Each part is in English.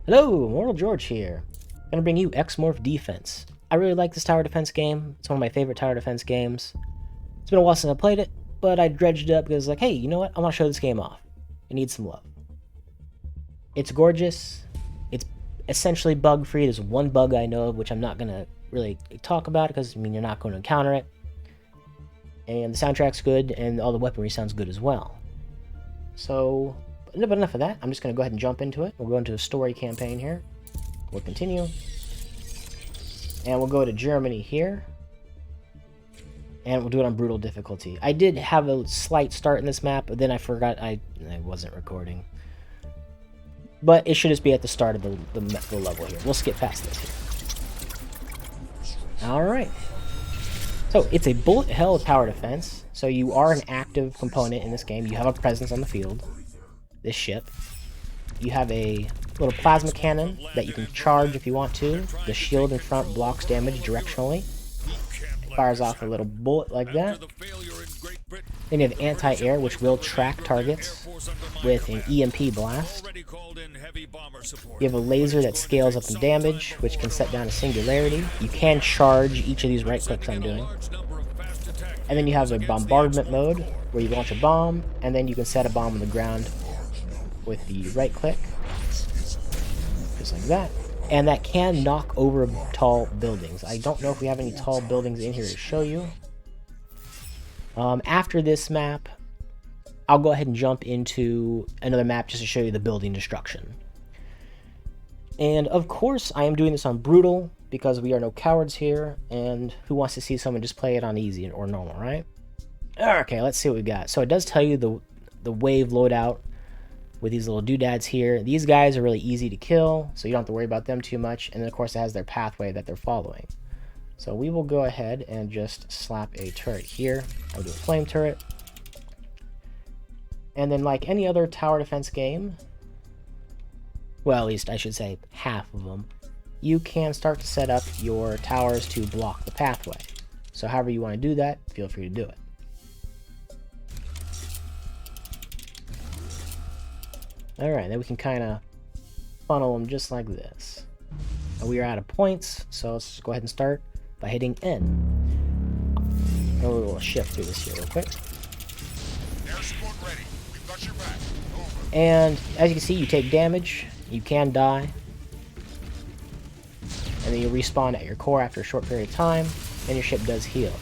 Hello, Mortal George here. I'm gonna bring you X-Morph Defense. I really like this tower defense game. It's one of my favorite tower defense games. It's been a while since I played it, but I dredged it up because like, hey, you know what? I want to show this game off. It needs some love. It's gorgeous. It's essentially bug-free. There's one bug I know of, which I'm not gonna really talk about because you're not going to encounter it. And the soundtrack's good, and all the weaponry sounds good as well. So, but enough of that. I'm just going to go ahead and jump into it. We'll go into a story campaign here. We'll continue. And we'll go to Germany here. And we'll do it on brutal difficulty. I did have a slight start in this map, but then I forgot I wasn't recording. But it should just be at the start of the level here. We'll skip past this here. Alright. So, it's a bullet hell tower defense. So you are an active component in this game. You have a presence on the field. This ship. You have a little plasma cannon that you can charge if you want to. The shield in front blocks damage directionally. It fires off a little bullet like that. Then you have anti-air, which will track targets with an EMP blast. You have a laser that scales up in damage, which can set down a singularity. You can charge each of these right clicks I'm doing. And then you have a bombardment mode, where you launch a bomb, and then you can set a bomb on the ground with the right click. Just like that. And that can knock over tall buildings. I don't know if we have any tall buildings in here to show you. After this map, I'll go ahead and jump into another map just to show you the building destruction. And of course, I am doing this on brutal because we are no cowards here, and who wants to see someone just play it on easy or normal, right? Okay, let's see what we got. So it does tell you the wave loadout with these little doodads here. These guys are really easy to kill, so you don't have to worry about them too much. And then of course it has their pathway that they're following. So we will go ahead and just slap a turret here. I'll do a flame turret. And then like any other tower defense game, well, at least I should say half of them, you can start to set up your towers to block the pathway. So however you want to do that, feel free to do it. Alright, then we can kind of funnel them just like this. And we are out of points, so let's just go ahead and start by hitting N. And we'll shift through this here real quick. And as you can see, you take damage, you can die, and then you respawn at your core after a short period of time, and your ship does heal.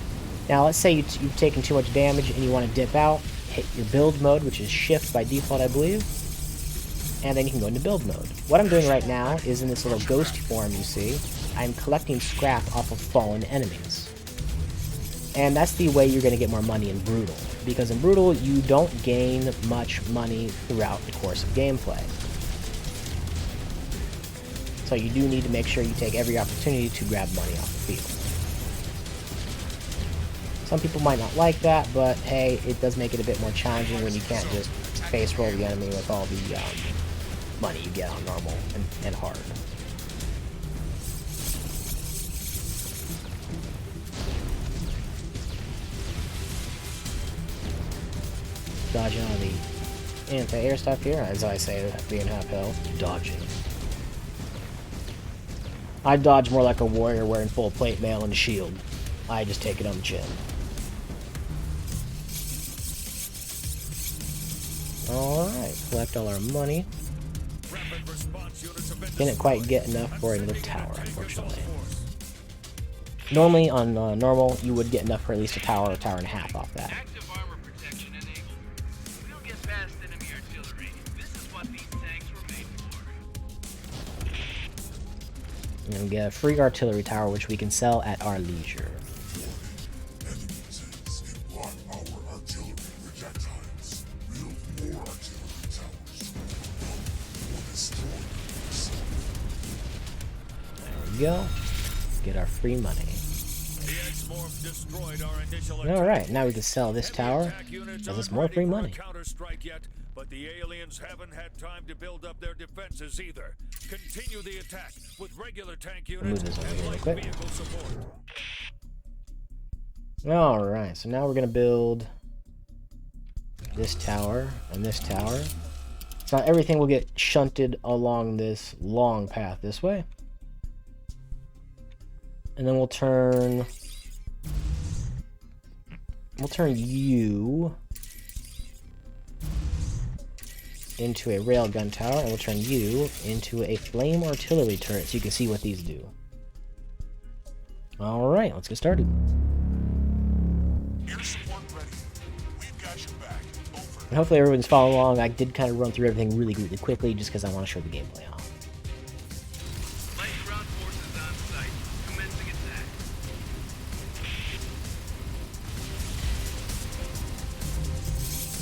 Now let's say you've taken too much damage and you want to dip out, hit your build mode, which is shift by default I believe, and then you can go into build mode. What I'm doing right now is in this little ghost form you see, I'm collecting scrap off of fallen enemies. And that's the way you're going to get more money in Brutal, because in Brutal you don't gain much money throughout the course of gameplay. So you do need to make sure you take every opportunity to grab money off the field. Some people might not like that, but hey, it does make it a bit more challenging when you can't just face roll the enemy with all the money you get on normal and hard. Dodging all the anti-air stuff here, as I say, being half health. Dodging. I dodge more like a warrior wearing full plate mail and a shield. I just take it on the chin. Alright, collect all our money. Didn't quite get enough for another tower, unfortunately. Normally, on normal, you would get enough for at least a tower or tower and a half off that. And we get a free artillery tower, which we can sell at our leisure. There we go. Get our free money. Alright, now we can sell this tower as it's more free money. But the aliens haven't had time to build up their defenses either. Continue the attack with regular tank units and light vehicle support. Alright, so now we're going to build this tower and this tower. Now everything will get shunted along this long path this way. And then we'll turn you into a railgun tower, and we'll turn you into a flame artillery turret so you can see what these do. Alright, let's get started. And hopefully everyone's following along. I did kind of run through everything really quickly just because I want to show the gameplay off. Light ground forces on site. Commencing attack.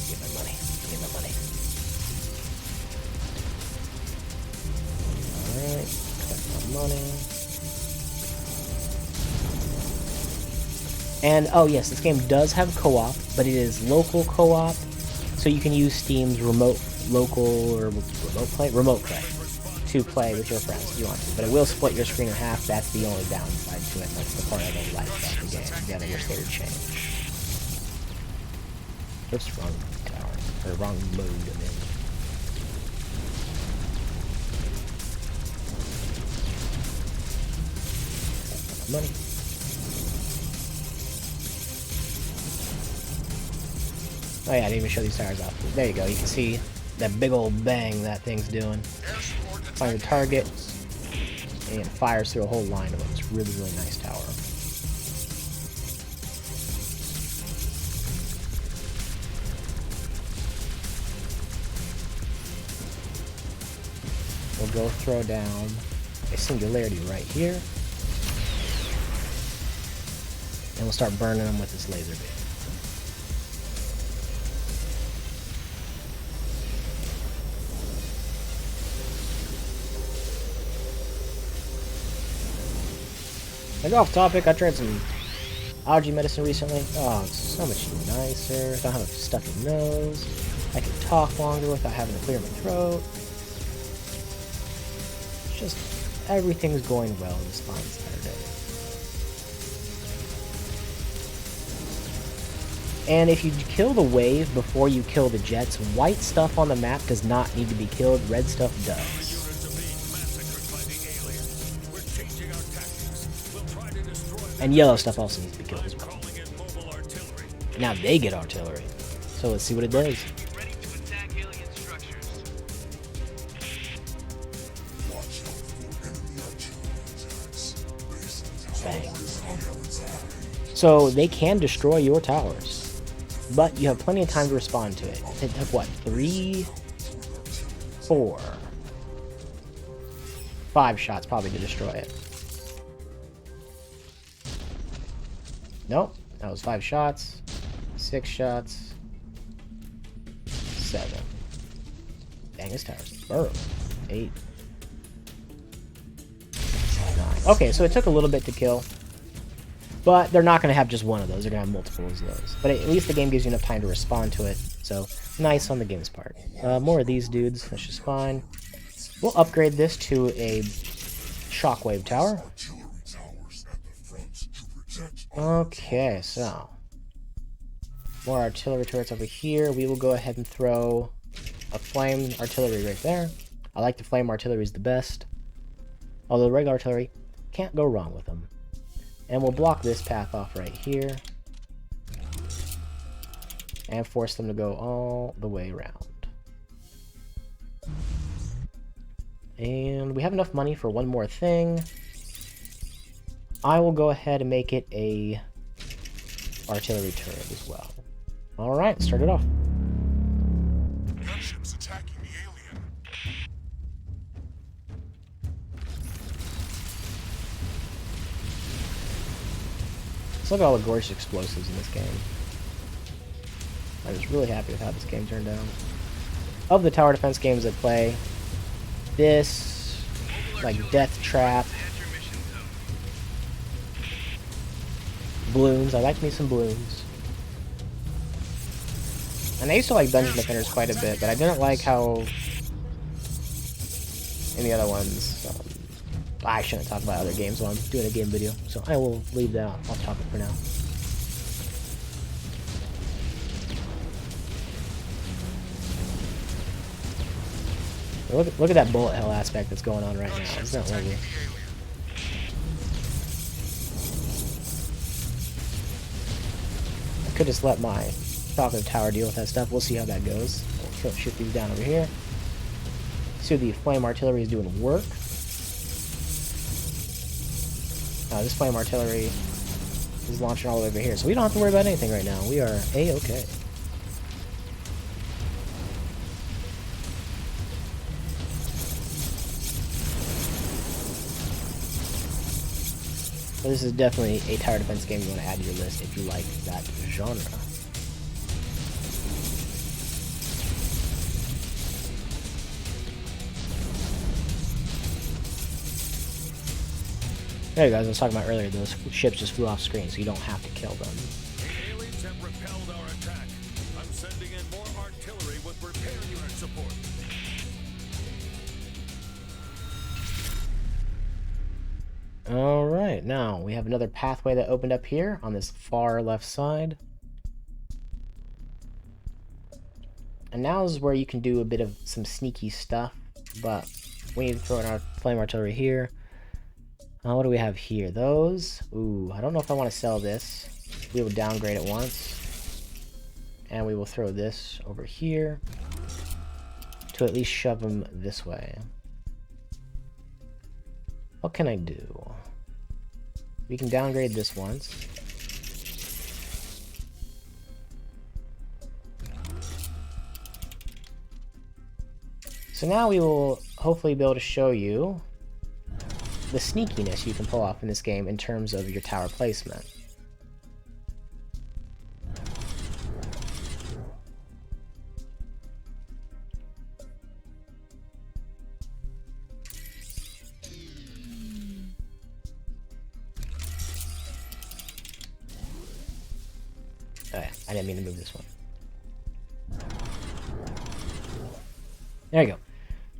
Get my money. Get my money. Alright, collect my money. And, oh yes, this game does have co-op, but it is local co-op, so you can use Steam's remote play to play with your friends if you want to. But it will split your screen in half. That's the only downside to it. That's the part I don't like about the game. The other state of change. Oops, wrong tower. Or wrong mode I'm in. Money. Oh yeah, I didn't even show these tires off. There you go, you can see that big old bang that thing's doing. Find the target, and it fires through a whole line of them. It's a really, really nice tower. We'll go throw down a singularity right here. And we'll start burning them with this laser beam. Like off topic, I tried some allergy medicine recently. Oh, it's so much nicer. I don't have a stuffy nose. I can talk longer without having to clear my throat. It's just everything's going well this fine Saturday. And if you kill the wave before you kill the jets, white stuff on the map does not need to be killed. Red stuff does. And yellow stuff also needs to be killed as well. Now they get artillery. So let's see what it does. Ready to attack alien structures. Bang. So they can destroy your towers, but you have plenty of time to respond to it. It took what, 3, 4, 5 shots probably to destroy it. Nope, that was 5 shots, 6 shots, 7. Dang, this tower's burrow. 8, 9. Okay, so it took a little bit to kill, but they're not going to have just one of those. They're going to have multiples of those. But at least the game gives you enough time to respond to it, so nice on the game's part. More of these dudes, that's just fine. We'll upgrade this to a shockwave tower. Okay, so more artillery turrets over here. We will go ahead and throw a flame artillery right there. I like the flame artillery is the best, although regular artillery can't go wrong with them. And we'll block this path off right here and force them to go all the way around. And we have enough money for one more thing. I will go ahead and make it a artillery turret as well. Alright, start it off. Gunships attacking the alien. Let's look at all the gorgeous explosives in this game. I was really happy with how this game turned out. Of the tower defense games I play, this, like Death Trap, Balloons, I like me some Balloons. And I used to like Dungeon Defenders quite a bit, but I didn't like how in the other ones, I shouldn't talk about other games while I'm doing a game video, so I will leave that off topic for now. Look at that bullet hell aspect that's going on right now. It's not lovely. I could just let my chocolate tower deal with that stuff. We'll see how that goes. We'll shoot these down over here. See if the flame artillery is doing work. This flame artillery is launching all the way over here, so we don't have to worry about anything right now. We are A-okay. So this is definitely a tower defense game you want to add to your list if you like that genre. There you guys, I was talking about earlier, those ships just flew off screen, so you don't have to kill them. The aliens have repelled our attack. I'm sending in more artillery with repair unit support. Alright, now we have another pathway that opened up here on this far left side. And now is where you can do a bit of some sneaky stuff, but we need to throw in our flame artillery here. What do we have here? Those? Ooh, I don't know if I want to sell this. We will downgrade it once. And we will throw this over here to at least shove them this way. What can I do? We can downgrade this once. So now we will hopefully be able to show you the sneakiness you can pull off in this game in terms of your tower placement. Oh yeah, I didn't mean to move this one. There you go.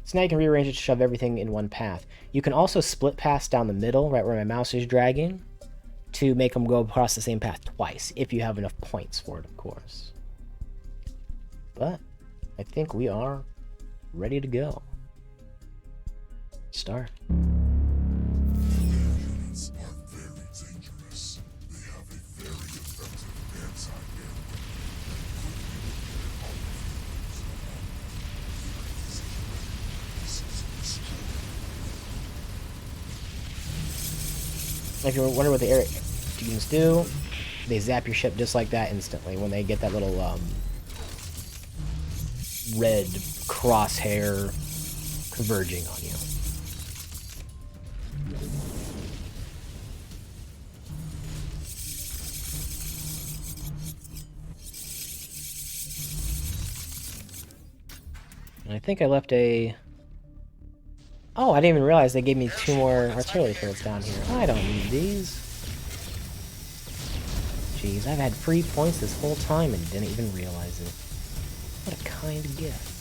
So now you can rearrange it to shove everything in one path. You can also split paths down the middle, right where my mouse is dragging, to make them go across the same path twice, if you have enough points for it, of course. But I think we are ready to go. Start. Aliens are very dangerous. They have a very effective anti-aircraft. If you're wondering what the air demons do, they zap your ship just like that instantly when they get that little red crosshair converging on you. And I think I left a... Oh, I didn't even realize they gave me 2 more artillery turrets down here. I don't need these. Jeez, I've had free points this whole time and didn't even realize it. What a kind gift.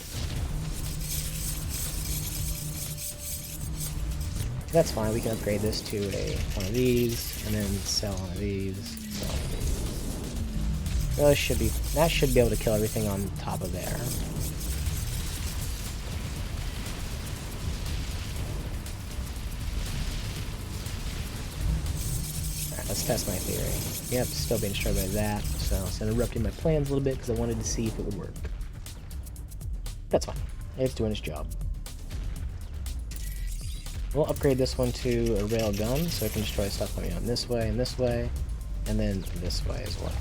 That's fine, we can upgrade this to one of these, and then sell one of these, sell one of these. That should be able to kill everything on top of there. Let's test my theory. Yep, still being destroyed by that, so it's interrupting my plans a little bit because I wanted to see if it would work. That's fine. It's doing its job. We'll upgrade this one to a rail gun so it can destroy stuff coming on this way, and this way, and then this way as well.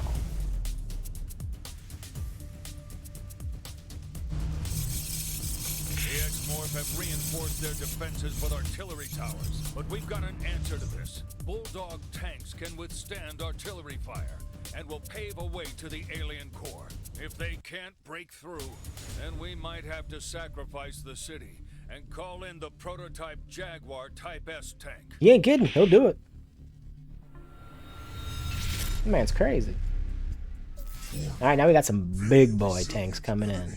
The X-Morph have reinforced their defenses with artillery towers, but we've got an answer to this. Bulldog tanks can withstand artillery fire and will pave a way to the alien core. If they can't break through, then we might have to sacrifice the city and call in the prototype Jaguar Type S tank. He ain't kidding. He'll do it. That man's crazy. Alright, now we got some big boy tanks coming in.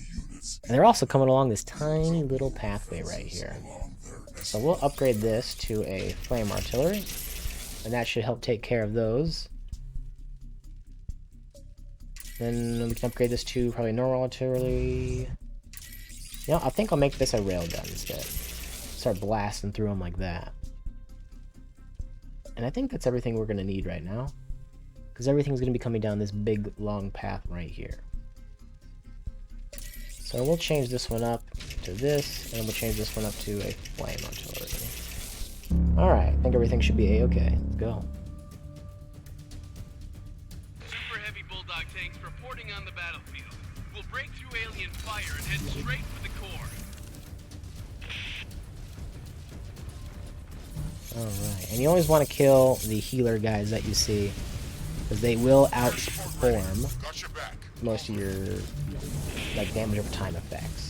And they're also coming along this tiny little pathway right here. So we'll upgrade this to a flame artillery. And that should help take care of those. Then we can upgrade this to probably normal artillery. You know, I think I'll make this a railgun instead. Start blasting through them like that. And I think that's everything we're going to need right now. Because everything's going to be coming down this big, long path right here. So we'll change this one up to this, and we'll change this one up to a flame artillery. Alright, I think everything should be a-okay. Let's go. Super heavy Bulldog tanks reporting on the battlefield. We'll break through alien fire and head straight for the core. Alright, and you always want to kill the healer guys that you see, because they will outperform most of your like damage over time effects.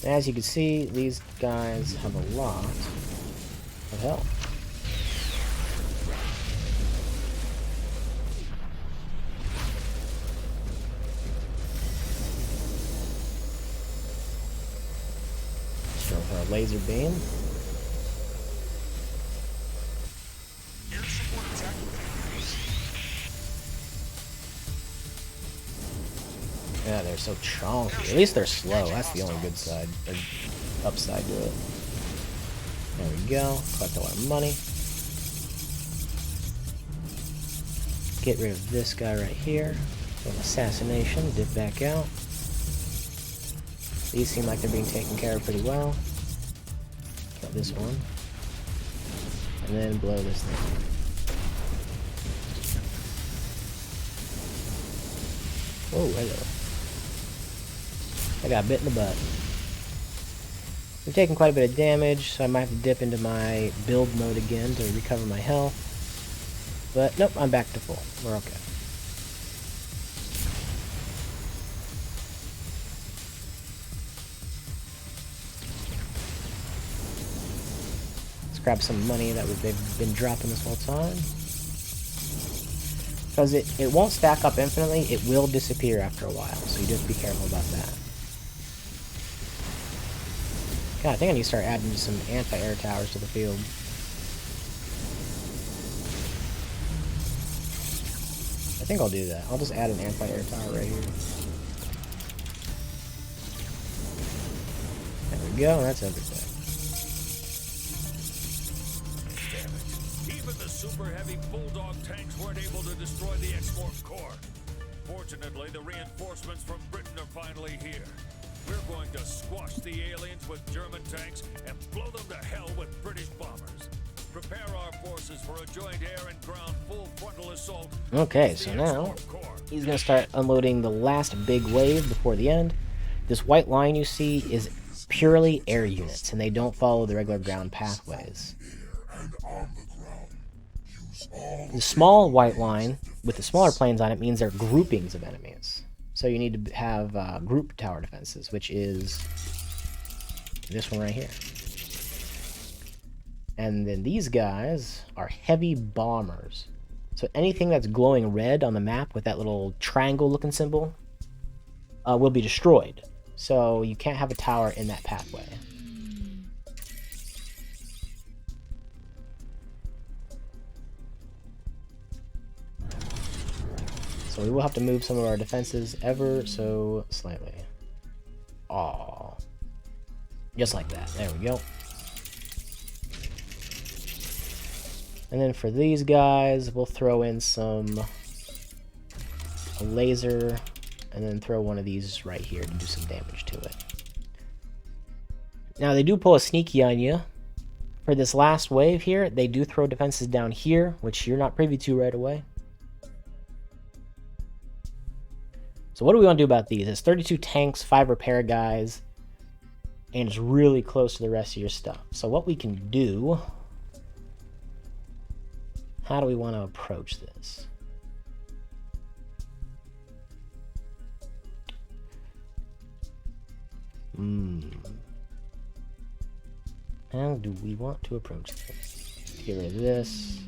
And as you can see, these guys have a lot of health. So for a laser beam. Yeah, they're so chonky. At least they're slow. That's the only good side, or upside to it. There we go. Collect all our money. Get rid of this guy right here. An assassination. Dip back out. These seem like they're being taken care of pretty well. Kill this one. And then blow this thing. Oh, hello. I got bit in the butt. I'm taking quite a bit of damage, so I might have to dip into my build mode again to recover my health. But nope, I'm back to full. We're okay. Let's grab some money that they've been dropping this whole time. Because it won't stack up infinitely, it will disappear after a while, so you just be careful about that. God, I think I need to start adding some anti-air towers to the field. I think I'll do that. I'll just add an anti-air tower right here. There we go, that's everything. Even the super heavy Bulldog tanks weren't able to destroy the X-Morph core. Fortunately, the reinforcements from Britain are finally here. We're going to squash the aliens with German tanks and blow them to hell with British bombers. Prepare our forces for a joint air and ground full frontal assault. Okay, so now he's going to start unloading the last big wave before the end. This white line you see is purely air units, and they don't follow the regular ground pathways. The small white line with the smaller planes on it means they're groupings of enemies. So you need to have group tower defenses, which is this one right here. And then these guys are heavy bombers. So anything that's glowing red on the map with that little triangle looking symbol will be destroyed. So you can't have a tower in that pathway. So we will have to move some of our defenses ever so slightly. Aww. Just like that. There we go. And then for these guys, we'll throw in a laser, and then throw one of these right here to do some damage to it. Now they do pull a sneaky on you. For this last wave here, they do throw defenses down here, which you're not privy to right away. So what do we want to do about these? It's 32 tanks, 5 repair guys, and it's really close to the rest of your stuff. So what we can do... How do we want to approach this? How do we want to approach this? Get rid of this.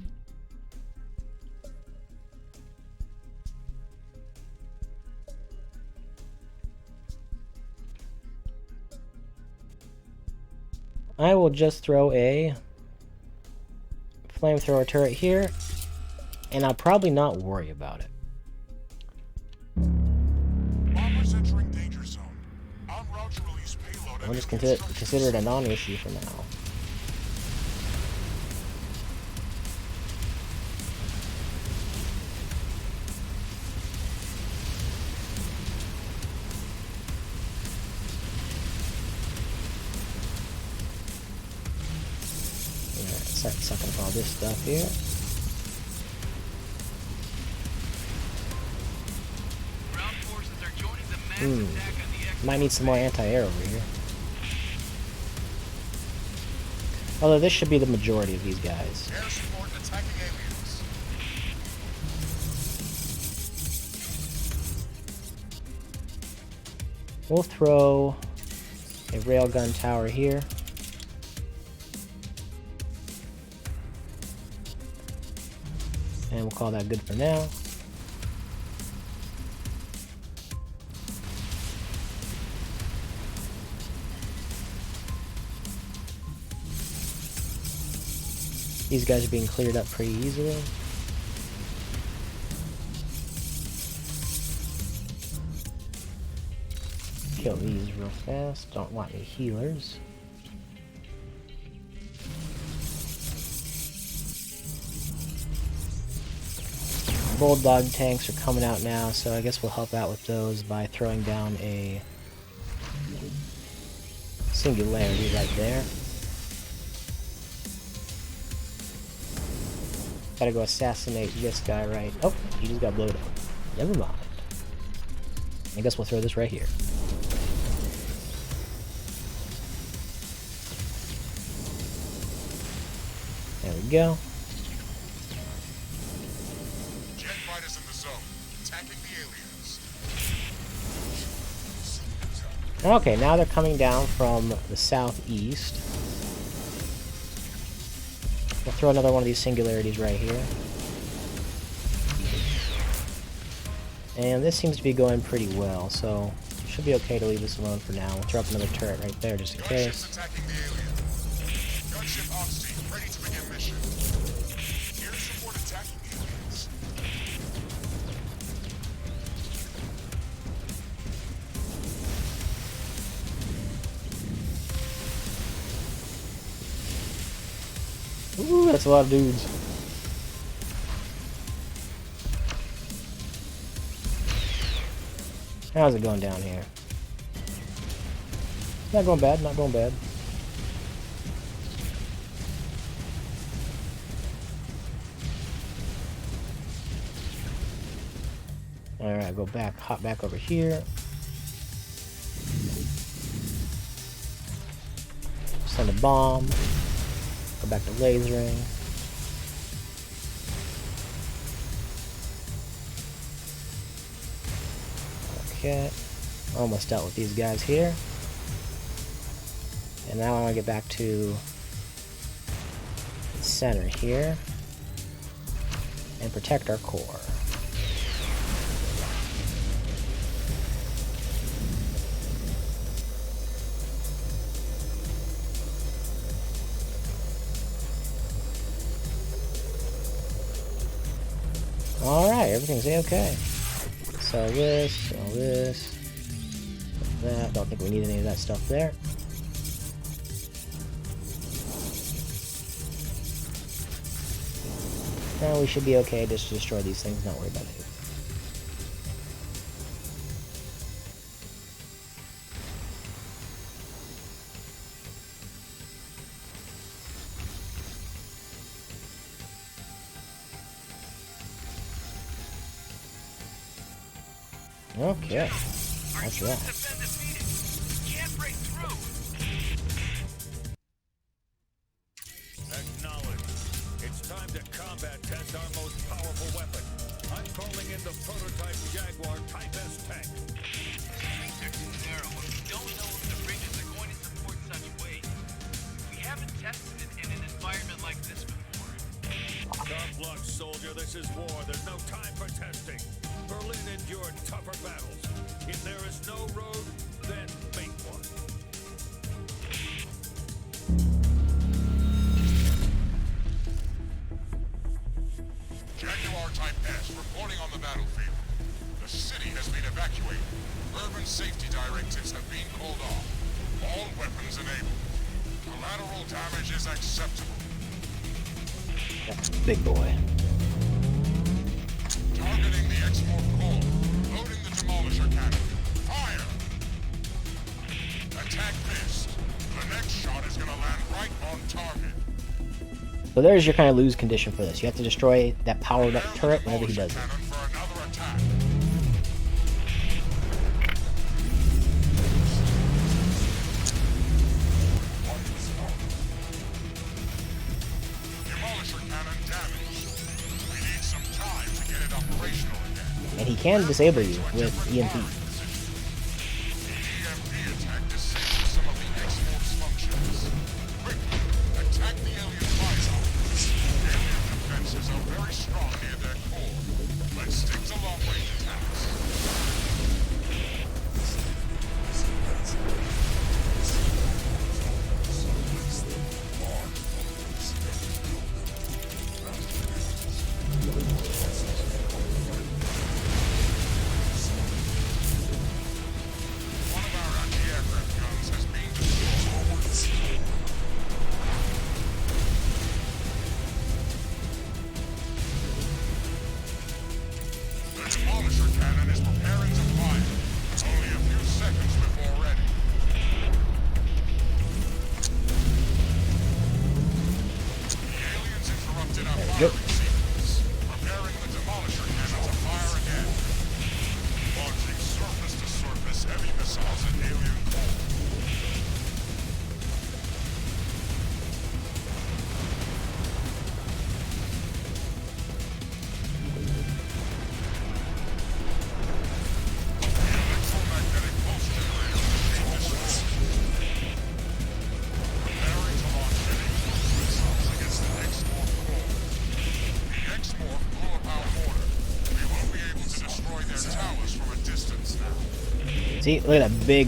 I will just throw a flamethrower turret here, and I'll probably not worry about it. We'll just consider it a non-issue for now. Start sucking up all this stuff here. Ground forces are joining the mass attack on the X. Might need some more anti-air over here. Although this should be the majority of these guys. Air support attacking aliens. We'll throw a railgun tower here. And we'll call that good for now. These guys are being cleared up pretty easily. Kill these real fast. Don't want any healers. Bulldog tanks are coming out now, so I guess we'll help out with those by throwing down a singularity right there. Gotta go assassinate this guy right. Oh, he just got blown up. Never mind. I guess we'll throw this right here. There we go. Jet fighters in the zone, attacking the aliens. Okay, now they're coming down from the southeast. We'll throw another one of these singularities right here. And this seems to be going pretty well, so it should be okay to leave this alone for now. We'll throw up another turret right there just in case. Gunships attacking the alien. Gunship ops team ready to begin mission. Air support attacking aliens. Ooh, that's a lot of dudes. How's it going down here? Not going bad, not going bad. Alright, go back, hop back over here. Send a bomb. Go back to lasering. Okay. Almost dealt with these guys here. And now I want to get back to the center here and protect our core. Alright, everything's a-okay. So this, that. Don't think we need any of that stuff there. Now we should be okay just to destroy these things, not worry about it. Okay, that's that. Acknowledge. It's time to combat test our most powerful weapon. I'm calling in the prototype Jaguar Type S tank. Things are too narrow, but we don't know if the bridges are going to support such weight. We haven't tested it in an environment like this before. Tough luck, soldier. This is war. There's no time for testing. Berlin endured tougher battles. If there is no road, then make one. Jaguar Type S reporting on the battlefield. The city has been evacuated. Urban safety directives have been called off. All Collateral damage is acceptable. That's big boy. Targeting the X-Morph core. Loading the Demolisher cannon. Fire! Attack missed. The next shot is gonna land right on target. So there's your kind of lose condition for this. You have to destroy that powered up Prepare the turret whenever he does Demolisher it. cannon for another attack. Demolisher cannon damaged. We need some time to get it operational again. And he can disable you with EMP. The EMP attack disables some of the X-Morph's functions. Quickly, attack the alien visor. Alien defenses are very strong near their core, but stick to long-range attacks. One of our anti-aircraft guns has been destroyed. The Demolisher cannon is preparing to fire. Only a few seconds before ready. The aliens interrupted our go. firing sequence. Preparing the Demolisher cannon to fire again. Launching surface-to-surface heavy missiles at alien core. The electromagnetic pulse generator is being destroyed. Preparing to launch heavy cruise missiles against the X-Morph core. The X-Morph blew up our mortar. We won't be able to destroy their towers from a distance now. See, look at that big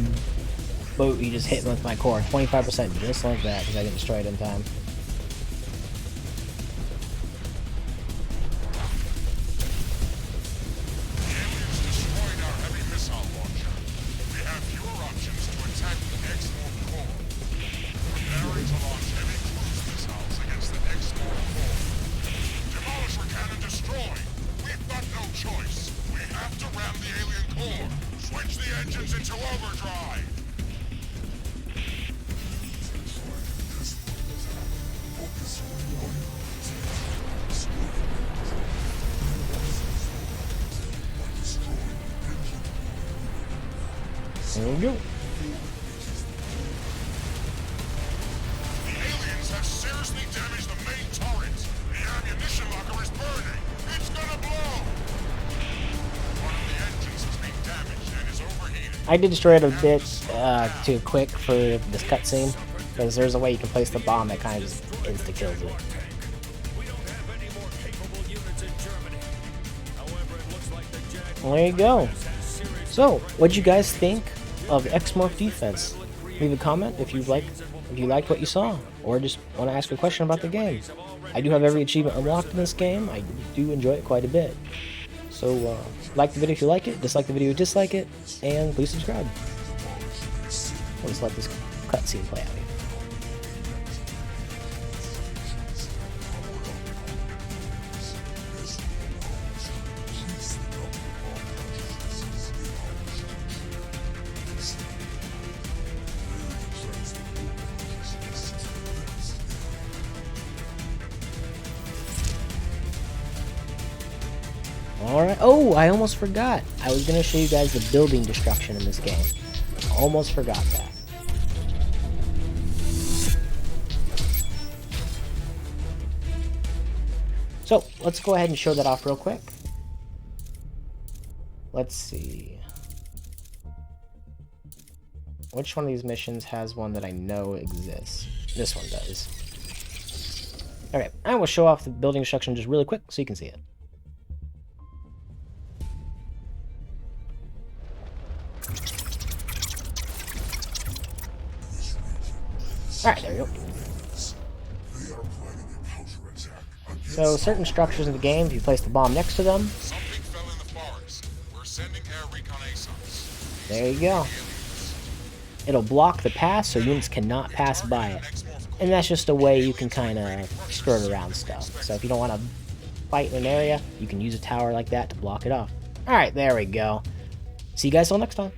boat you just hit with my core. 25%, just like that, because I didn't destroy it in time. The aliens destroyed our heavy missile launcher. We have fewer options to attack the X-Morph core. Preparing to launch heavy cruise missiles against the X-Morph core. Demolisher cannon destroyed. We've got no choice. We have to ram the alien core. Switch the engines into overdrive. There we go. The aliens have seriously damaged the main turret. The ammunition locker is burning. It's gonna blow. One of the engines has been damaged and is overheating. I did destroy it a bit too quick for this cutscene, because there's a way you can place the bomb that kind of just insta-kills it. We don't have any more capable units in Germany. However, it looks like the Jaguar Well, there you go. has serious So, what'd you guys think of X-Morph Defense? Leave a comment if you liked what you saw, or just want to ask a question about the game. I do have every achievement unlocked in this game. I do enjoy it quite a bit. So, like the video if you like it, dislike the video if you dislike it, and please subscribe. I'll just let this cutscene play out here. Alright. Oh, I almost forgot. I was going to show you guys the building destruction in this game. Almost forgot that. So, let's go ahead and show that off real quick. Let's see. Which one of these missions has one that I know exists? This one does. Alright, I will show off the building destruction just really quick so you can see it. Alright, there we go. So, certain structures in the game, if you place the bomb next to them, Something fell in the forest. We're sending air reconnaissance. there you go. It'll block the path so units cannot pass by it. X-Morph And that's just a way you can kind of skirt around stuff. So if you don't want to fight in an area, you can use a tower like that to block it off. Alright, there we go. See you guys till next time.